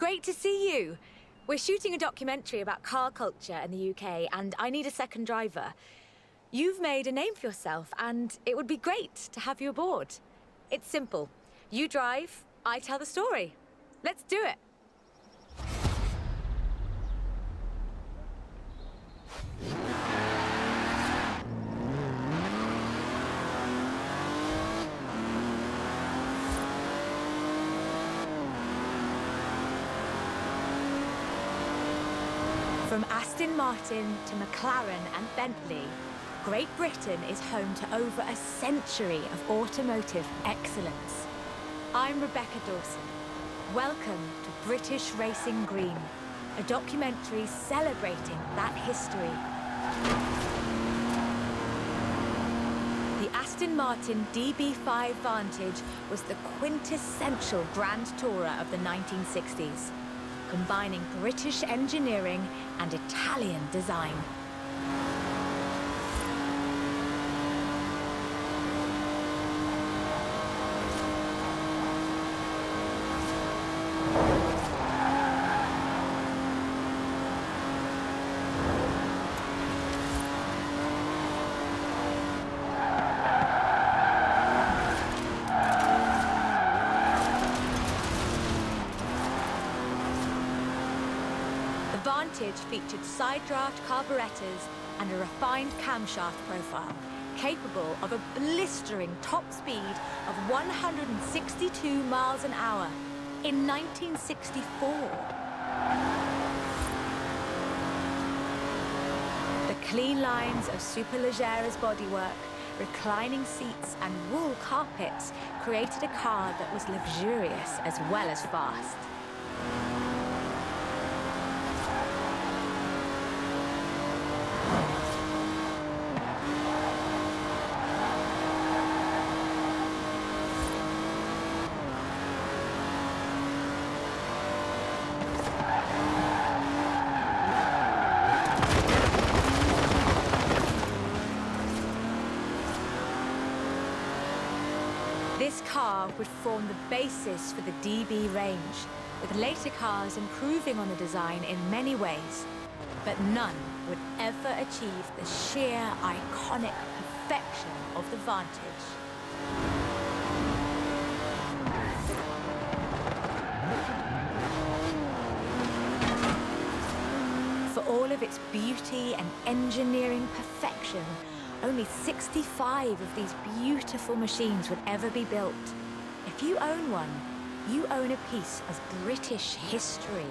great to see you. We're shooting a documentary about car culture in the UK, and I need a second driver. You've made a name for yourself, and it would be great to have you aboard. It's simple. You drive, I tell the story. Let's do it. From Aston Martin to McLaren and Bentley, Great Britain is home to over a century of automotive excellence. I'm Rebecca Dawson. Welcome to British Racing Green, a documentary celebrating that history. The Aston Martin DB5 Vantage was the quintessential Grand Tourer of the 1960s, combining British engineering and Italian design. The Vantage featured side-draft carburetors and a refined camshaft profile, capable of a blistering top speed of 162 miles an hour in 1964. The clean lines of Superleggera's bodywork, reclining seats and wool carpets created a car that was luxurious as well as fast. This car would form the basis for the DB range, with later cars improving on the design in many ways. But none would ever achieve the sheer, iconic perfection of the Vantage. For all of its beauty and engineering perfection, only 65 of these beautiful machines would ever be built. If you own one, you own a piece of British history.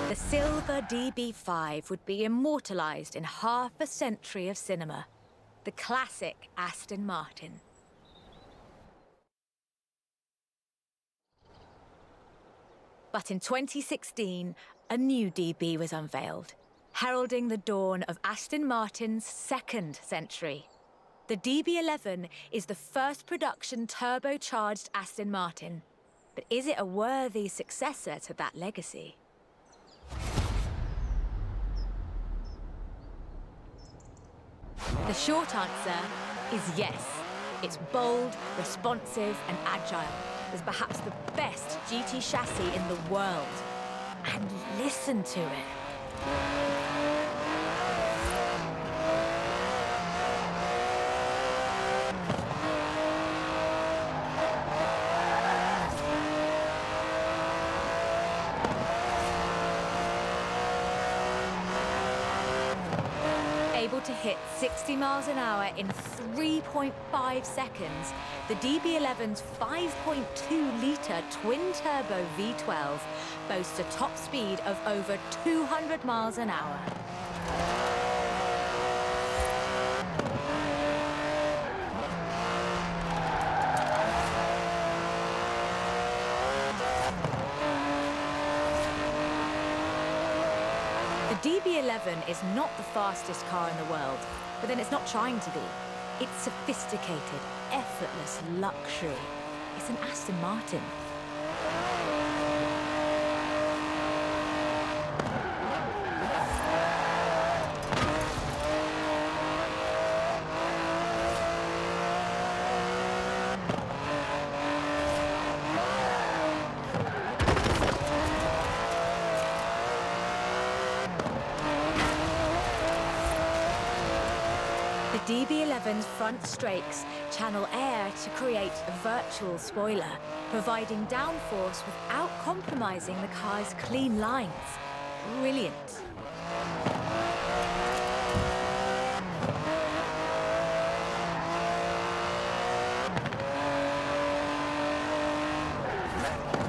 The silver DB5 would be immortalised in half a century of cinema. The classic Aston Martin. But in 2016, a new DB was unveiled, heralding the dawn of Aston Martin's second century. The DB11 is the first production turbocharged Aston Martin. But is it a worthy successor to that legacy? The short answer is yes. It's bold, responsive, and agile. Is perhaps the best GT chassis in the world. And listen to it. Able to hit 60 miles an hour in 3.5 seconds, the DB11's 5.2-litre twin-turbo V12 boasts a top speed of over 200 miles an hour. The DB11 is not the fastest car in the world, but then it's not trying to be. It's sophisticated, effortless luxury. It's an Aston Martin. DB11's front strakes channel air to create a virtual spoiler, providing downforce without compromising the car's clean lines. Brilliant.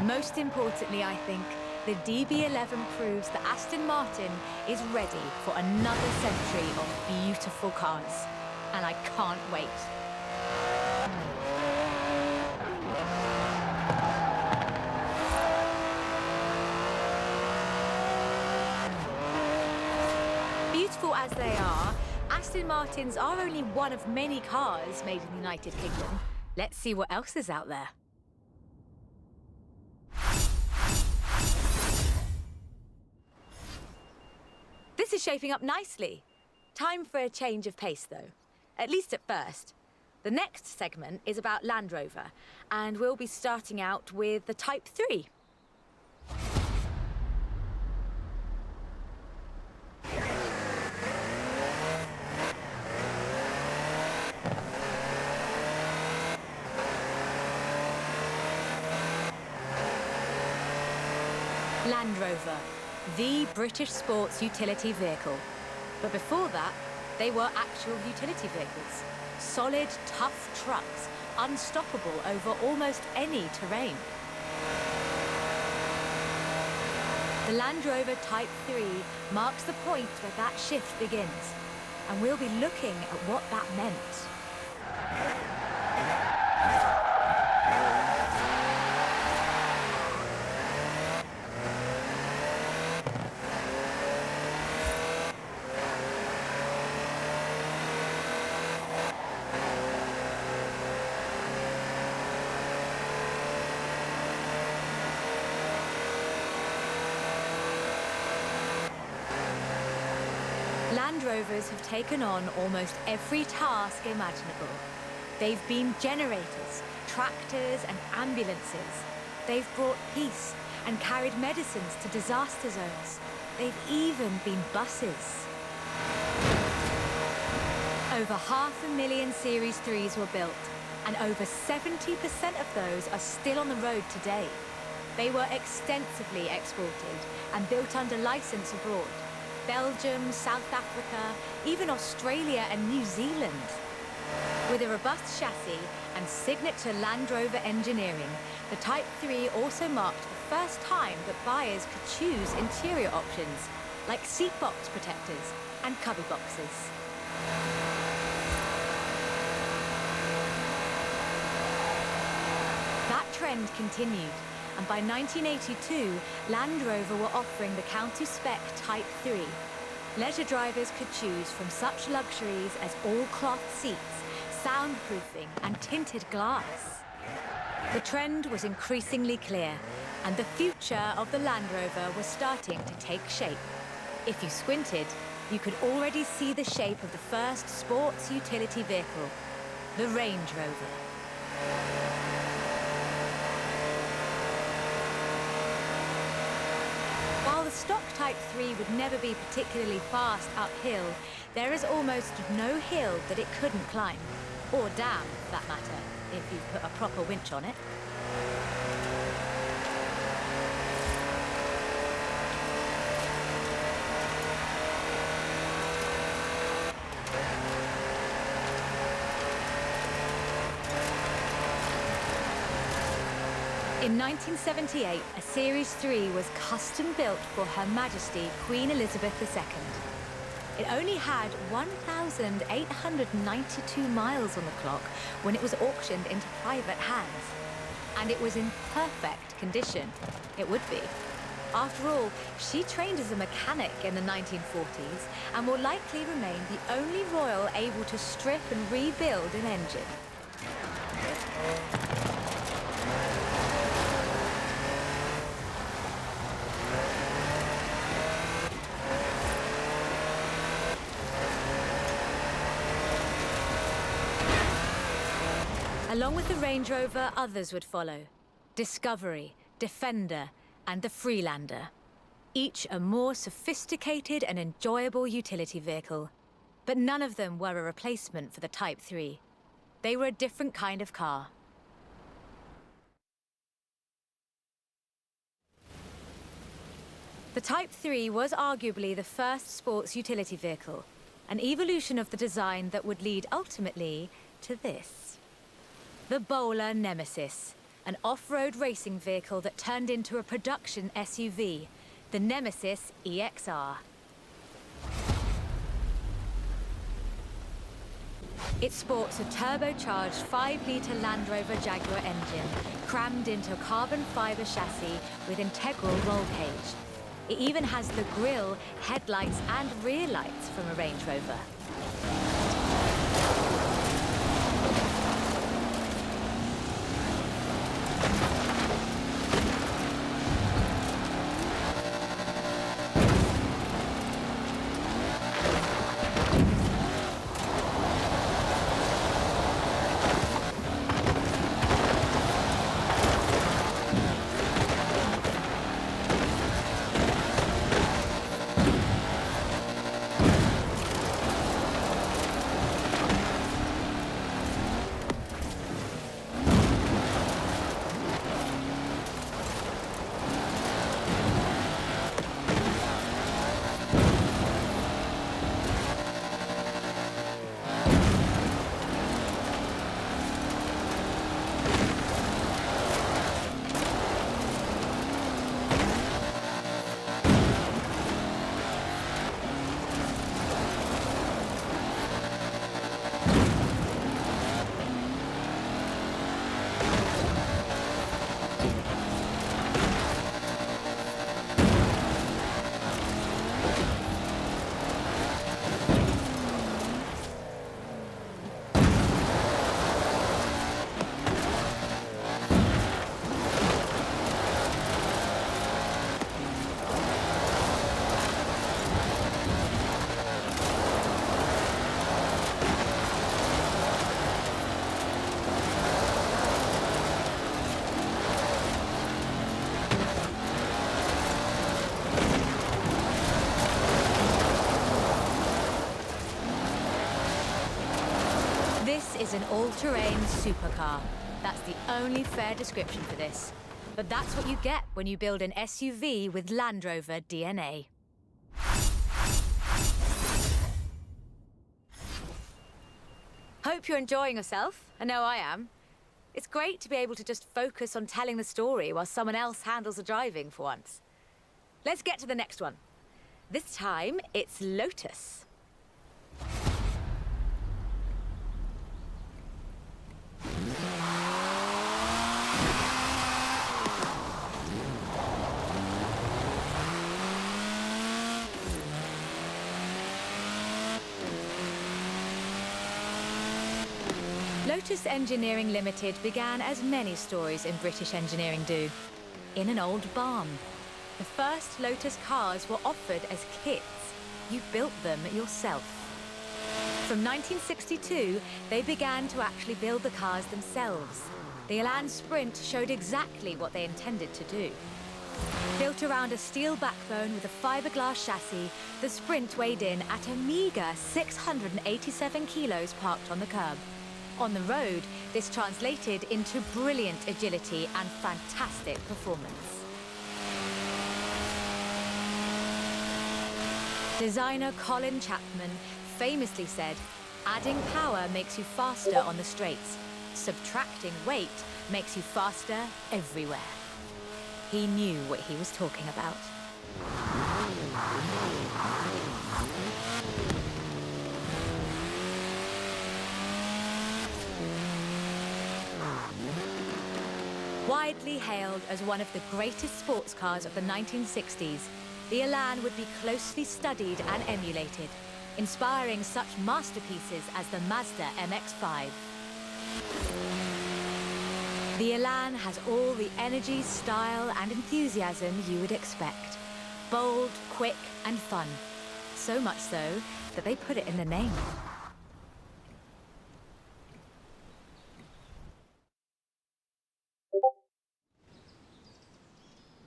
Most importantly, I think, the DB11 proves that Aston Martin is ready for another century of beautiful cars. And I can't wait. Beautiful as they are, Aston Martins are only one of many cars made in the United Kingdom. Let's see what else is out there. This is shaping up nicely. Time for a change of pace, though. At least at first. The next segment is about Land Rover, and we'll be starting out with the Type 3. Land Rover, the British sports utility vehicle. But before that, they were actual utility vehicles. Solid, tough trucks, unstoppable over almost any terrain. The Land Rover Type 3 marks the point where that shift begins, and we'll be looking at what that meant. Land Rovers have taken on almost every task imaginable. They've been generators, tractors and ambulances. They've brought peace and carried medicines to disaster zones. They've even been buses. Over 500,000 Series 3s were built, and over 70% of those are still on the road today. They were extensively exported and built under license abroad. Belgium, South Africa, even Australia and New Zealand. With a robust chassis and signature Land Rover engineering, the Type 3 also marked the first time that buyers could choose interior options, like seat box protectors and cubby boxes. That trend continued, and by 1982, Land Rover were offering the county spec Type 3. Leisure drivers could choose from such luxuries as all-cloth seats, soundproofing and tinted glass. The trend was increasingly clear, and the future of the Land Rover was starting to take shape. If you squinted, you could already see the shape of the first sports utility vehicle, the Range Rover. While the stock Type 3 would never be particularly fast uphill, there is almost no hill that it couldn't climb. Or down, for that matter, if you put a proper winch on it. In 1978, a Series 3 was custom-built for Her Majesty Queen Elizabeth II. It only had 1,892 miles on the clock when it was auctioned into private hands. And it was in perfect condition. It would be. After all, she trained as a mechanic in the 1940s and will likely remain the only royal able to strip and rebuild an engine. Along with the Range Rover, others would follow. Discovery, Defender, and the Freelander. Each a more sophisticated and enjoyable utility vehicle. But none of them were a replacement for the Type 3. They were a different kind of car. The Type 3 was arguably the first sports utility vehicle, an evolution of the design that would lead ultimately to this. The Bowler Nemesis, an off-road racing vehicle that turned into a production SUV, the Nemesis EXR. It sports a turbocharged 5-litre Land Rover Jaguar engine crammed into a carbon fibre chassis with integral roll cage. It even has the grille, headlights and rear lights from a Range Rover. This is an all-terrain supercar. That's the only fair description for this. But that's what you get when you build an SUV with Land Rover DNA. Hope you're enjoying yourself. I know I am. It's great to be able to just focus on telling the story while someone else handles the driving for once. Let's get to the next one. This time, it's Lotus. Lotus Engineering Limited began as many stories in British engineering do, in an old barn. The first Lotus cars were offered as kits. You built them yourself. From 1962, they began to actually build the cars themselves. The Elan Sprint showed exactly what they intended to do. Built around a steel backbone with a fiberglass chassis, the Sprint weighed in at a meager 687 kilos parked on the curb. On the road, this translated into brilliant agility and fantastic performance. Designer Colin Chapman famously said, "Adding power makes you faster on the straights. Subtracting weight makes you faster everywhere." He knew what he was talking about. Widely hailed as one of the greatest sports cars of the 1960s, the Elan would be closely studied and emulated, inspiring such masterpieces as the Mazda MX-5. The Elan has all the energy, style, and enthusiasm you would expect. Bold, quick, and fun. So much so that they put it in the name.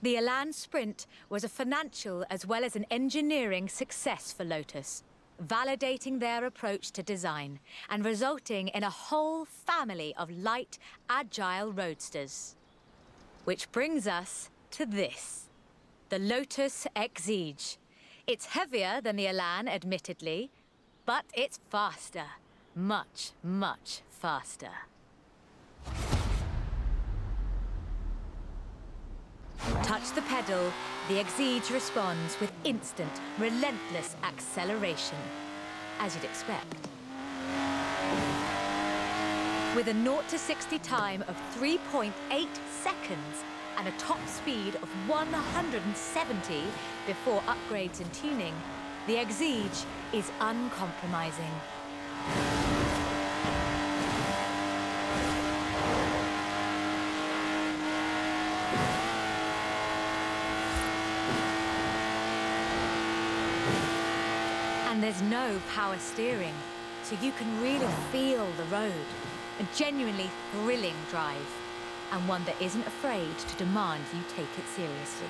The Elan Sprint was a financial as well as an engineering success for Lotus. validating their approach to design and resulting in a whole family of light, agile roadsters. Which brings us to this, the Lotus Exige. It's heavier than the Elan, admittedly, but it's faster. Much, much faster. Touch the pedal, the Exige responds with instant, relentless acceleration, as you'd expect. With a 0 to 60 time of 3.8 seconds and a top speed of 170 before upgrades and tuning, the Exige is uncompromising. And there's no power steering, so you can really feel the road. A genuinely thrilling drive, and one that isn't afraid to demand you take it seriously.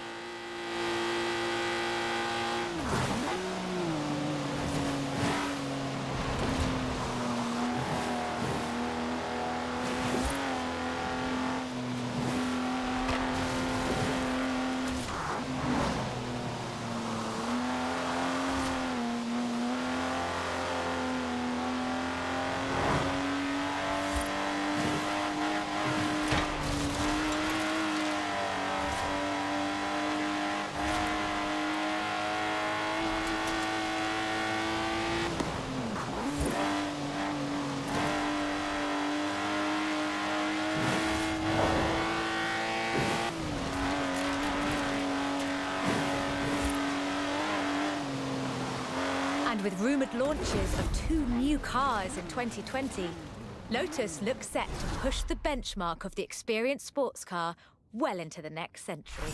And with rumoured launches of 2 new cars in 2020, Lotus looks set to push the benchmark of the experienced sports car well into the next century.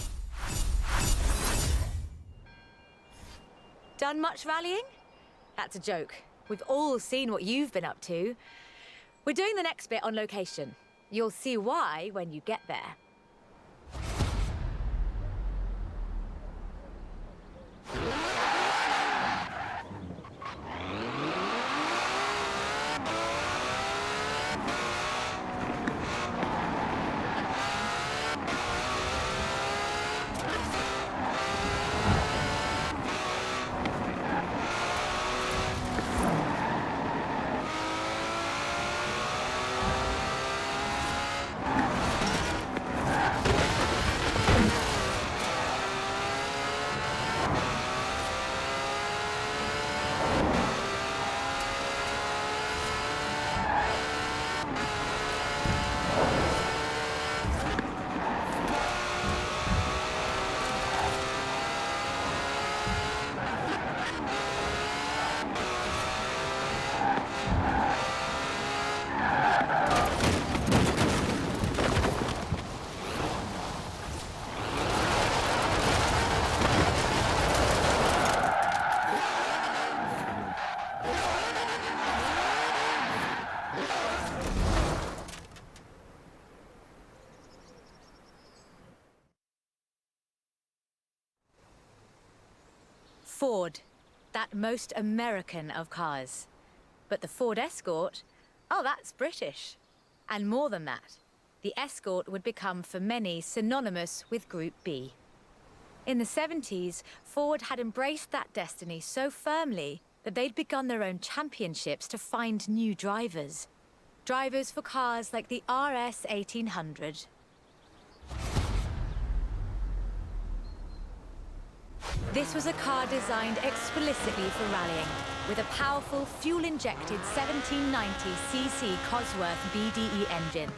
Done much rallying? That's a joke. We've all seen what you've been up to. We're doing the next bit on location. You'll see why when you get there. Ford, that most American of cars. But the Ford Escort, oh, that's British. And more than that, the Escort would become for many synonymous with Group B. In the 70s, Ford had embraced that destiny so firmly that they'd begun their own championships to find new drivers. Drivers for cars like the RS 1800. This was a car designed explicitly for rallying, with a powerful fuel-injected 1790cc Cosworth BDE engine.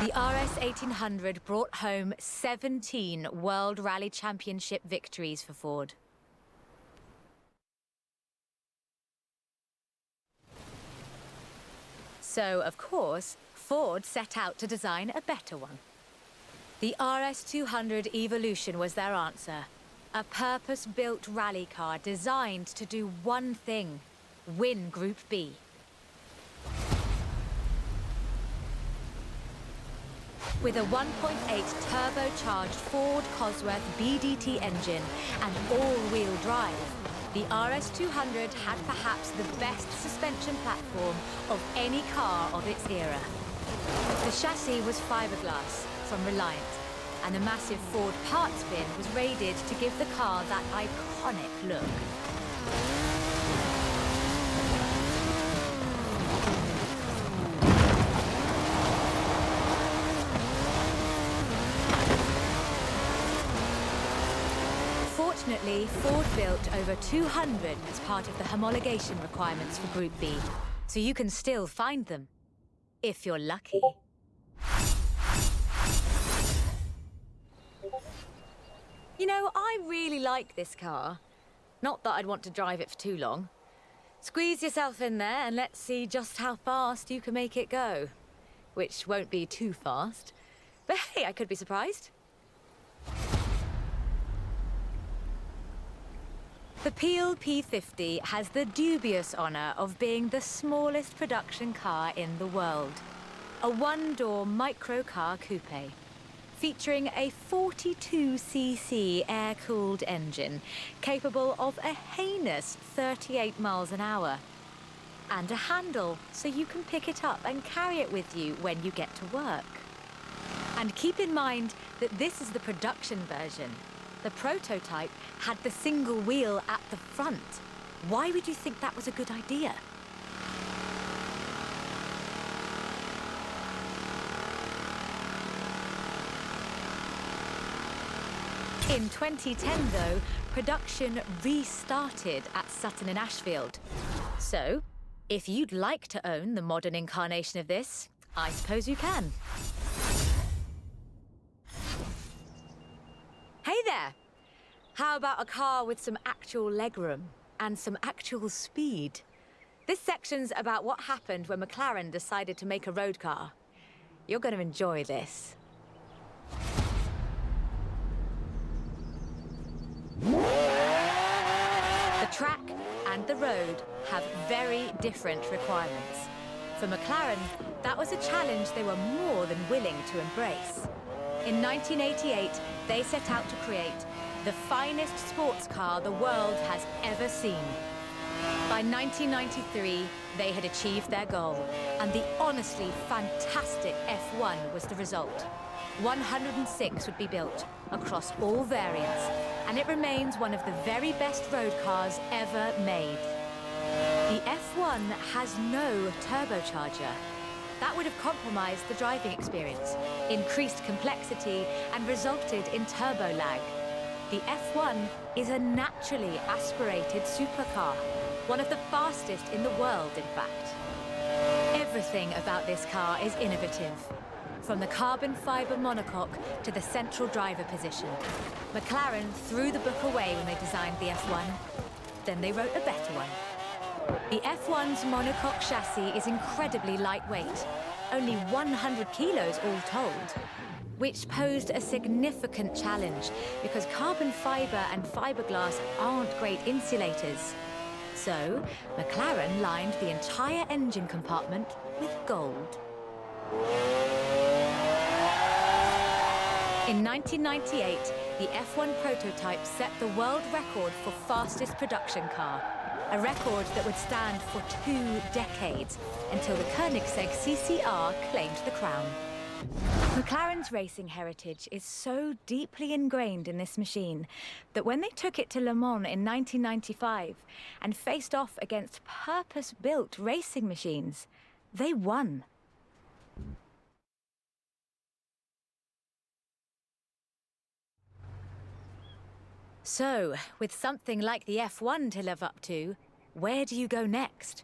The RS 1800 brought home 17 World Rally Championship victories for Ford. So, of course, Ford set out to design a better one. The RS200 Evolution was their answer. A purpose-built rally car designed to do one thing: win Group B. With a 1.8 turbocharged Ford Cosworth BDT engine and all-wheel drive, the RS200 had perhaps the best suspension platform of any car of its era. The chassis was fiberglass from Reliant, and the massive Ford parts bin was raided to give the car that iconic look. Fortunately, Ford built over 200 as part of the homologation requirements for Group B, so you can still find them, if you're lucky. You know, I really like this car. Not that I'd want to drive it for too long. Squeeze yourself in there and let's see just how fast you can make it go. Which won't be too fast. But hey, I could be surprised. The Peel P50 has the dubious honour of being the smallest production car in the world. A one-door microcar coupe, featuring a 42cc air-cooled engine capable of a heinous 38 miles an hour. And a handle, so you can pick it up and carry it with you when you get to work. And keep in mind that this is the production version. The prototype had the single wheel at the front. Why would you think that was a good idea? In 2010, though, production restarted at Sutton in Ashfield. So, if you'd like to own the modern incarnation of this, I suppose you can. Hey there! How about a car with some actual legroom and some actual speed? This section's about what happened when McLaren decided to make a road car. You're going to enjoy this. The track and the road have very different requirements. For McLaren, that was a challenge they were more than willing to embrace. In 1988, they set out to create the finest sports car the world has ever seen. By 1993, they had achieved their goal, and the honestly fantastic F1 was the result. 106 would be built across all variants, and it remains one of the very best road cars ever made. The F1 has no turbocharger. That would have compromised the driving experience, increased complexity, and resulted in turbo lag. The F1 is a naturally aspirated supercar, one of the fastest in the world, in fact. Everything about this car is innovative, from the carbon fiber monocoque to the central driver position. McLaren threw the book away when they designed the F1. Then they wrote a better one. The F1's monocoque chassis is incredibly lightweight, only 100 kilos all told, which posed a significant challenge because carbon fiber and fiberglass aren't great insulators. So, McLaren lined the entire engine compartment with gold. In 1998, the F1 prototype set the world record for fastest production car, a record that would stand for 2 decades until the Koenigsegg CCR claimed the crown. McLaren's racing heritage is so deeply ingrained in this machine that when they took it to Le Mans in 1995 and faced off against purpose-built racing machines, they won. So, with something like the F1 to live up to, where do you go next?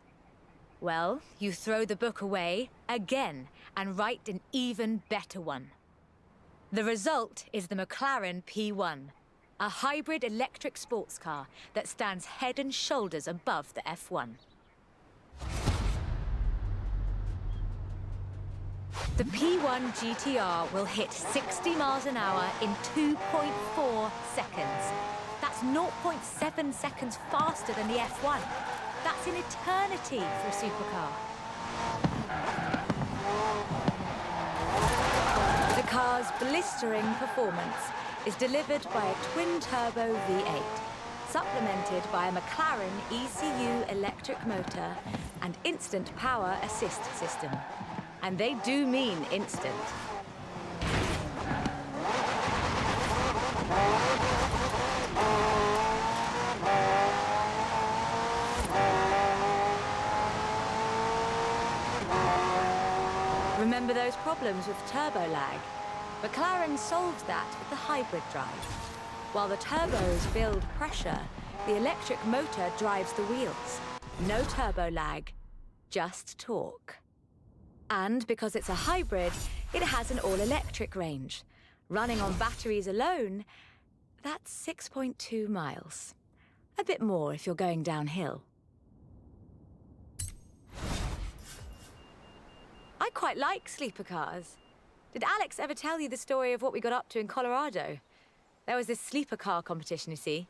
Well, you throw the book away again and write an even better one. The result is the McLaren P1, a hybrid electric sports car that stands head and shoulders above the F1. The P1 GTR will hit 60 miles an hour in 2.4 seconds. That's 0.7 seconds faster than the F1. That's an eternity for a supercar. The car's blistering performance is delivered by a twin-turbo V8, supplemented by a McLaren ECU electric motor and instant power assist system. And they do mean instant. Remember those problems with turbo lag? McLaren solved that with the hybrid drive. While the turbos build pressure, the electric motor drives the wheels. No turbo lag, just torque. And because it's a hybrid, it has an all-electric range. Running on batteries alone, that's 6.2 miles. A bit more if you're going downhill. I quite like sleeper cars. Did Alex ever tell you the story of what we got up to in Colorado? There was this sleeper car competition, you see.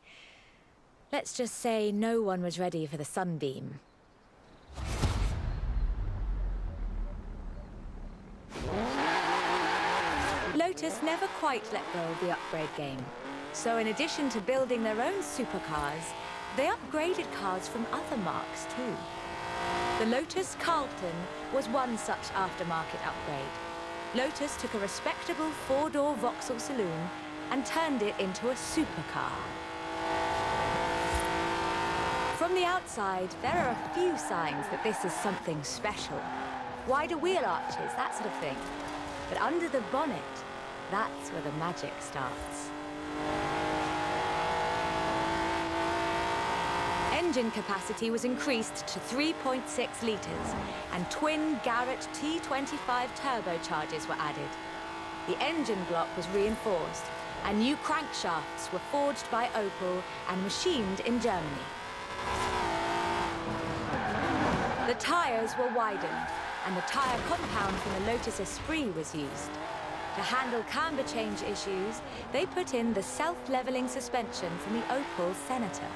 Let's just say no one was ready for the sunbeam. Lotus never quite let go of the upgrade game. So in addition to building their own supercars, they upgraded cars from other marques too. The Lotus Carlton was one such aftermarket upgrade. Lotus took a respectable four-door Vauxhall saloon and turned it into a supercar. From the outside, there are a few signs that this is something special. Wider wheel arches, that sort of thing. But under the bonnet, that's where the magic starts. Engine capacity was increased to 3.6 litres, and twin Garrett T25 turbochargers were added. The engine block was reinforced, and new crankshafts were forged by Opel and machined in Germany. The tyres were widened, and the tyre compound from the Lotus Esprit was used. To handle camber change issues, they put in the self-leveling suspension from the Opel Senator.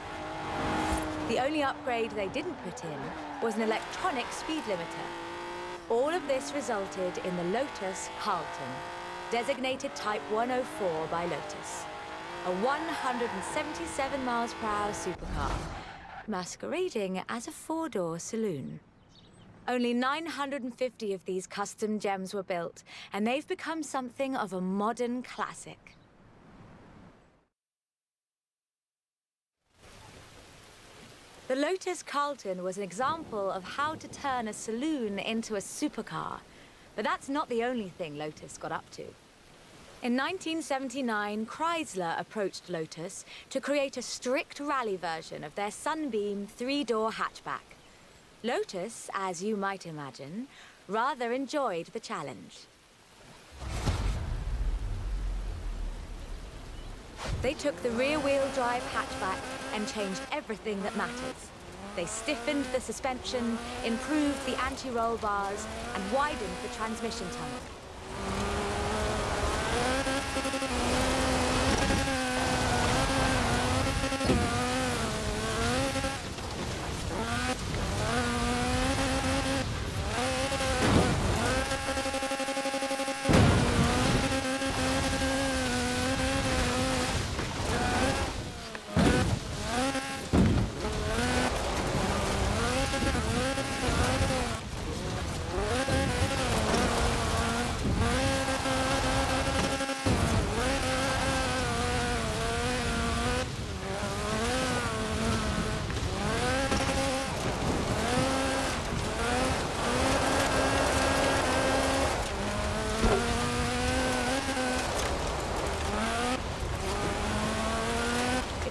The only upgrade they didn't put in was an electronic speed limiter. All of this resulted in the Lotus Carlton, designated Type 104 by Lotus. A 177 miles per hour supercar, masquerading as a four-door saloon. Only 950 of these custom gems were built, and they've become something of a modern classic. The Lotus Carlton was an example of how to turn a saloon into a supercar, but that's not the only thing Lotus got up to. In 1979, Chrysler approached Lotus to create a strict rally version of their Sunbeam three-door hatchback. Lotus, as you might imagine, rather enjoyed the challenge. They took the rear-wheel drive hatchback and changed everything that matters. They stiffened the suspension, improved the anti-roll bars, and widened the transmission tunnel.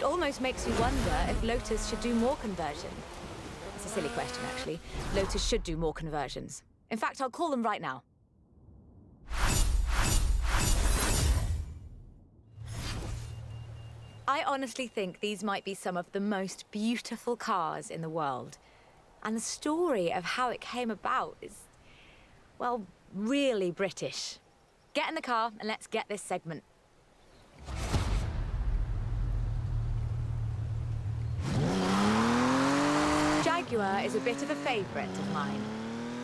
Almost makes you wonder if Lotus should do more conversion. It's a silly question, actually. Lotus should do more conversions. In fact, I'll call them right now. I honestly think these might be some of the most beautiful cars in the world. And the story of how it came about is, well, really British. Get in the car and let's get this segment. Jaguar is a bit of a favourite of mine.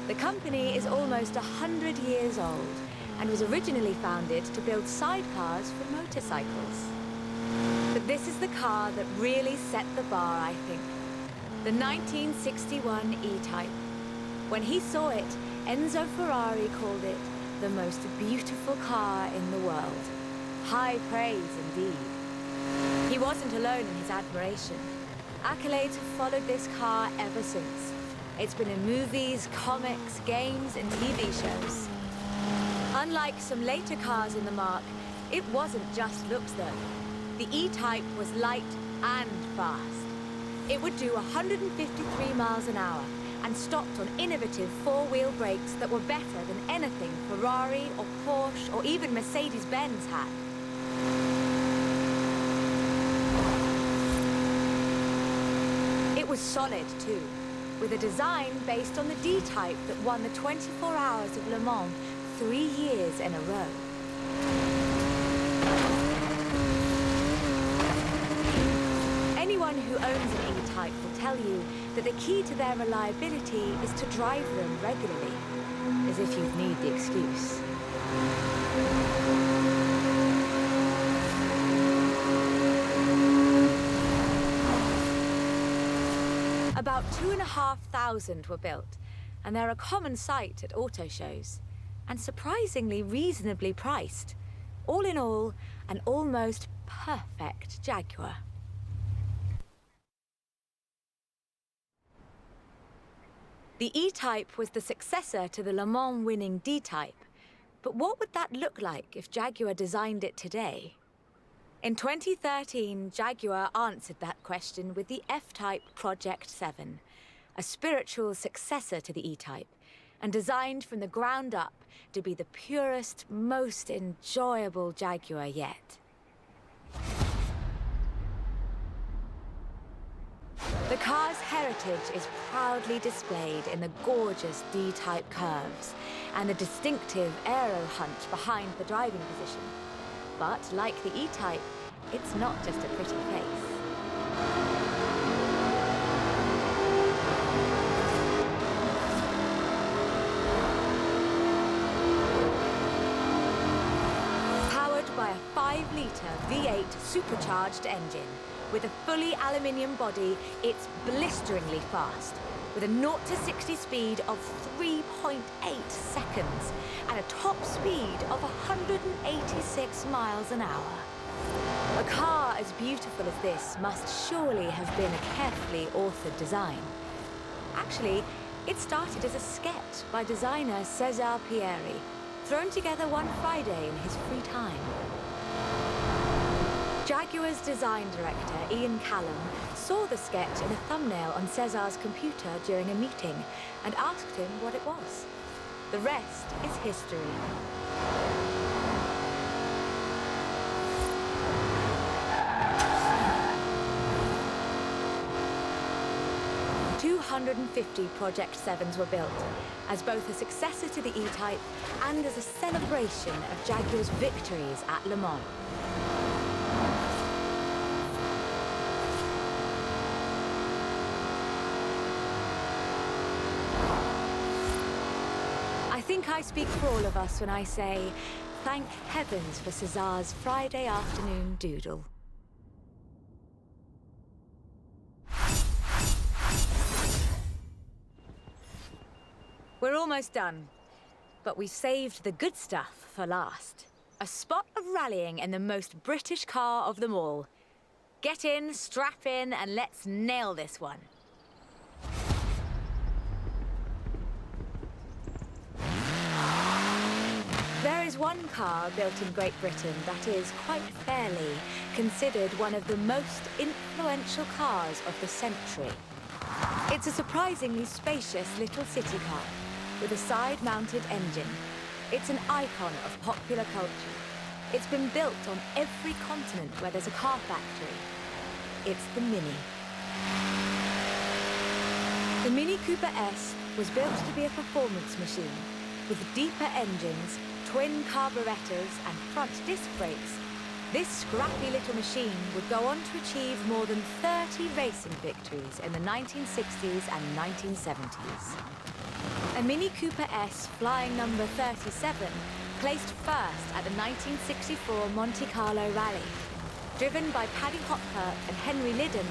The company is almost 100 years old and was originally founded to build sidecars for motorcycles. But this is the car that really set the bar, I think. The 1961 E-Type. When he saw it, Enzo Ferrari called it the most beautiful car in the world. High praise indeed. He wasn't alone in his admiration. Accolades have followed this car ever since. It's been in movies, comics, games, and TV shows. Unlike some later cars in the marque, it wasn't just looks though. The E-Type was light and fast. It would do 153 miles an hour and stopped on innovative four-wheel brakes that were better than anything Ferrari or Porsche or even Mercedes-Benz had. It was solid too, with a design based on the D-Type that won the 24 Hours of Le Mans 3 years in a row. Anyone who owns an E-Type will tell you that the key to their reliability is to drive them regularly, as if you'd need the excuse. About 2,500 were built, and they're a common sight at auto shows, and surprisingly reasonably priced. All in all, an almost perfect Jaguar. The E-Type was the successor to the Le Mans winning D-Type, but what would that look like if Jaguar designed it today? In 2013, Jaguar answered that question with the F-Type Project 7, a spiritual successor to the E-Type, and designed from the ground up to be the purest, most enjoyable Jaguar yet. The car's heritage is proudly displayed in the gorgeous D-Type curves and the distinctive aero hunch behind the driving position. But like the E-Type, it's not just a pretty face. Powered by a 5-litre V8 supercharged engine, with a fully aluminium body, it's blisteringly fast, with a 0 to 60 speed of 3.8 seconds and a top speed of 186 miles an hour. A car as beautiful as this must surely have been a carefully authored design. Actually, it started as a sketch by designer César Pierri, thrown together one Friday in his free time. Jaguar's design director, Ian Callum, saw the sketch in a thumbnail on César's computer during a meeting and asked him what it was. The rest is history. "250 Project 7s were built, as both a successor to the E-Type and as a celebration of Jaguar's victories at Le Mans. I think I speak for all of us when I say, thank heavens for César's Friday afternoon doodle. We're almost done, but we've saved the good stuff for last. A spot of rallying in the most British car of them all. Get in, strap in, and let's nail this one. There is one car built in Great Britain that is, quite fairly, considered one of the most influential cars of the century. It's a surprisingly spacious little city car with a side-mounted engine. It's an icon of popular culture. It's been built on every continent where there's a car factory. It's the Mini. The Mini Cooper S was built to be a performance machine, With deeper engines, twin carburetors and front disc brakes, this scrappy little machine would go on to achieve more than 30 racing victories in the 1960s and 1970s. A Mini Cooper S flying number 37 placed first at the 1964 Monte Carlo Rally. Driven by Paddy Hopkirk and Henry Liddon,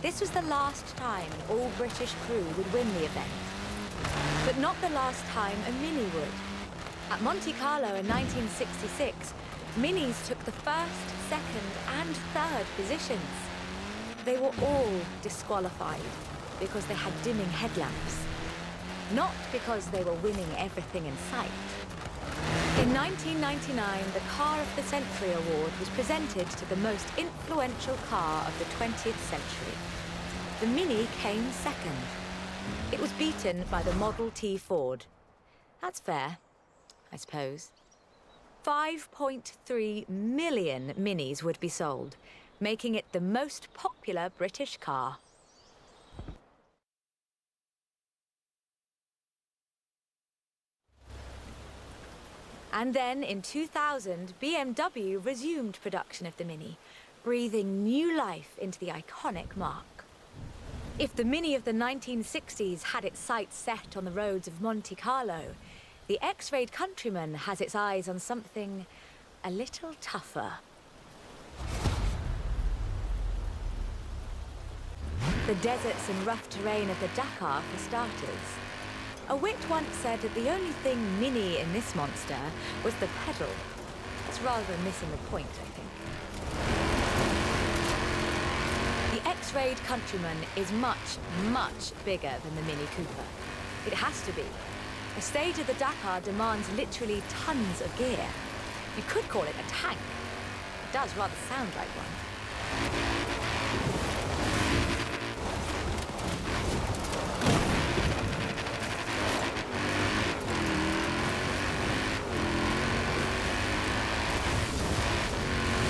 this was the last time an all-British crew would win the event. But not the last time a Mini would. At Monte Carlo in 1966, Minis took the first, second and third positions. They were all disqualified because they had dimming headlamps, not because they were winning everything in sight. In 1999, the Car of the Century Award was presented to the most influential car of the 20th century. The Mini came second. It was beaten by the Model T Ford. That's fair, I suppose. 5.3 million Minis would be sold, making it the most popular British car. And then in 2000, BMW resumed production of the Mini, breathing new life into the iconic mark. If the Mini of the 1960s had its sights set on the roads of Monte Carlo, the X-Rayed Countryman has its eyes on something a little tougher. The deserts and rough terrain of the Dakar, for starters. A wit once said that the only thing Mini in this monster was the pedal. That's rather than missing the point, I think. The X-Rayed Countryman is much, much bigger than the Mini Cooper. It has to be. A stage of the Dakar demands literally tons of gear. You could call it a tank. It does rather sound like one.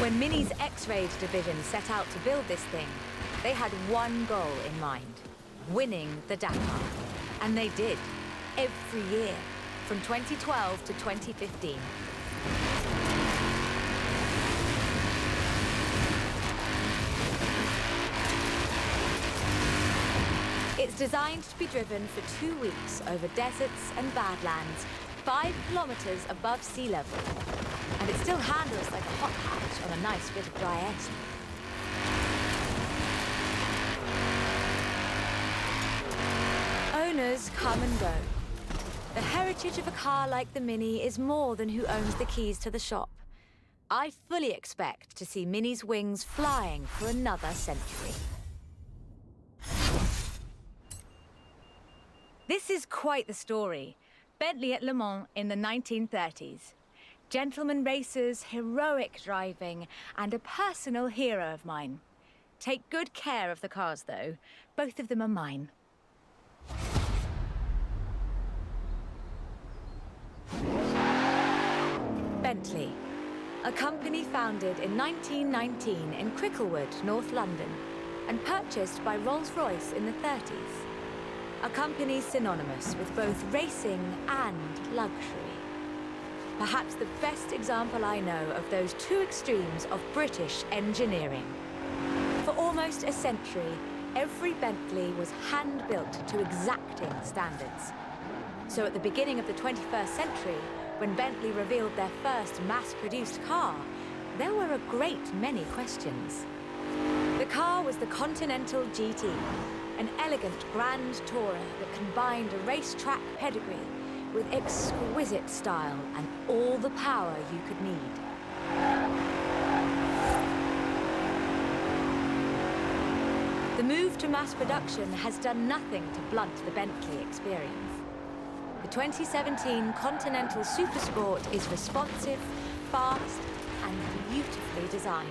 When Mini's X-Rayed division set out to build this thing, they had one goal in mind: winning the Dakar. And they did, every year, from 2012 to 2015. It's designed to be driven for 2 weeks over deserts and badlands, 5 kilometers above sea level. And it still handles like a hot hatch on a nice bit of dry air. Owners come and go. The heritage of a car like the Mini is more than who owns the keys to the shop. I fully expect to see Mini's wings flying for another century. This is quite the story. Bentley at Le Mans in the 1930s. Gentleman racers, heroic driving, and a personal hero of mine. Take good care of the cars, though. Both of them are mine. Bentley, a company founded in 1919 in Cricklewood, North London, and purchased by Rolls-Royce in the 30s. A company synonymous with both racing and luxury. Perhaps the best example I know of those two extremes of British engineering. For almost a century, every Bentley was hand-built to exacting standards. So at the beginning of the 21st century, when Bentley revealed their first mass-produced car, there were a great many questions. The car was the Continental GT, an elegant grand tourer that combined a racetrack pedigree with exquisite style and all the power you could need. The move to mass production has done nothing to blunt the Bentley experience. The 2017 Continental Supersport is responsive, fast, and beautifully designed.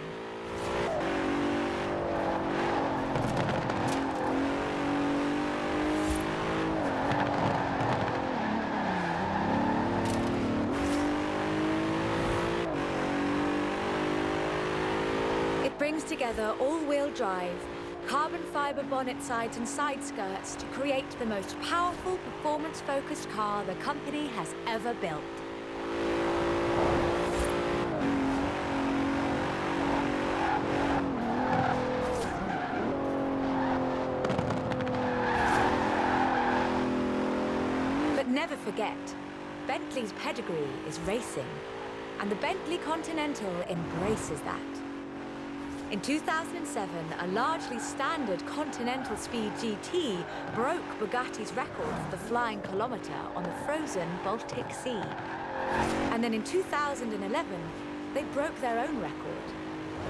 Brings together all-wheel drive, carbon fibre bonnet sides and side skirts to create the most powerful performance-focused car the company has ever built. But never forget, Bentley's pedigree is racing, and the Bentley Continental embraces that. In 2007, a largely standard Continental Speed GT broke Bugatti's record for the flying kilometre on the frozen Baltic Sea. And then in 2011, they broke their own record.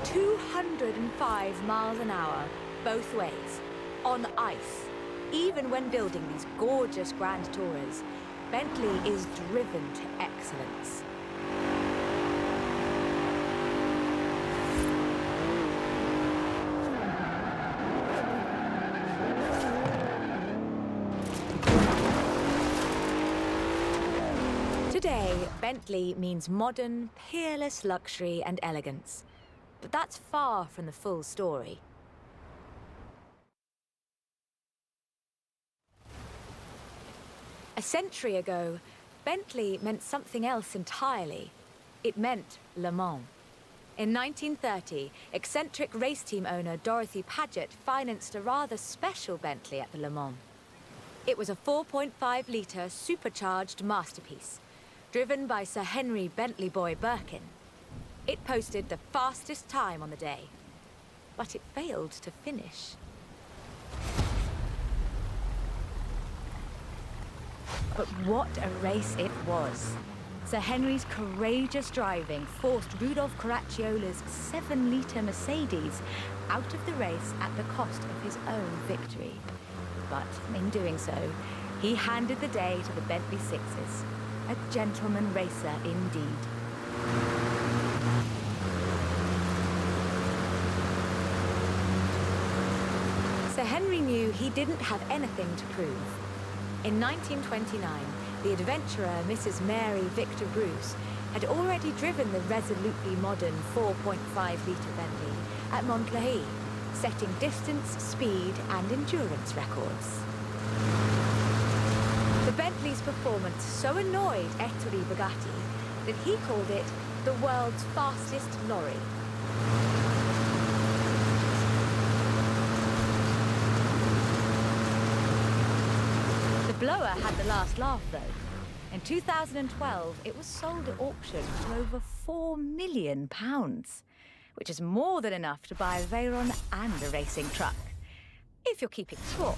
205 miles an hour, both ways, on ice. Even when building these gorgeous Grand Tourers, Bentley is driven to excellence. Today, Bentley means modern, peerless luxury and elegance. But that's far from the full story. A century ago, Bentley meant something else entirely. It meant Le Mans. In 1930, eccentric race team owner Dorothy Paget financed a rather special Bentley at the Le Mans. It was a 4.5-litre supercharged masterpiece, driven by Sir Henry Bentley Boy Birkin. It posted the fastest time on the day, but it failed to finish. But what a race it was. Sir Henry's courageous driving forced Rudolf Caracciolla's 7-litre Mercedes out of the race at the cost of his own victory. But in doing so, he handed the day to the Bentley Sixes. A gentleman racer indeed. Sir Henry knew he didn't have anything to prove. In 1929, the adventurer Mrs. Mary Victor Bruce had already driven the resolutely modern 4.5-litre Bentley at Montlhéry, setting distance, speed and endurance records. The Bentley's performance so annoyed Ettore Bugatti that he called it the world's fastest lorry. The blower had the last laugh, though. In 2012, it was sold at auction for over £4 million, which is more than enough to buy a Veyron and a racing truck, if you're keeping score.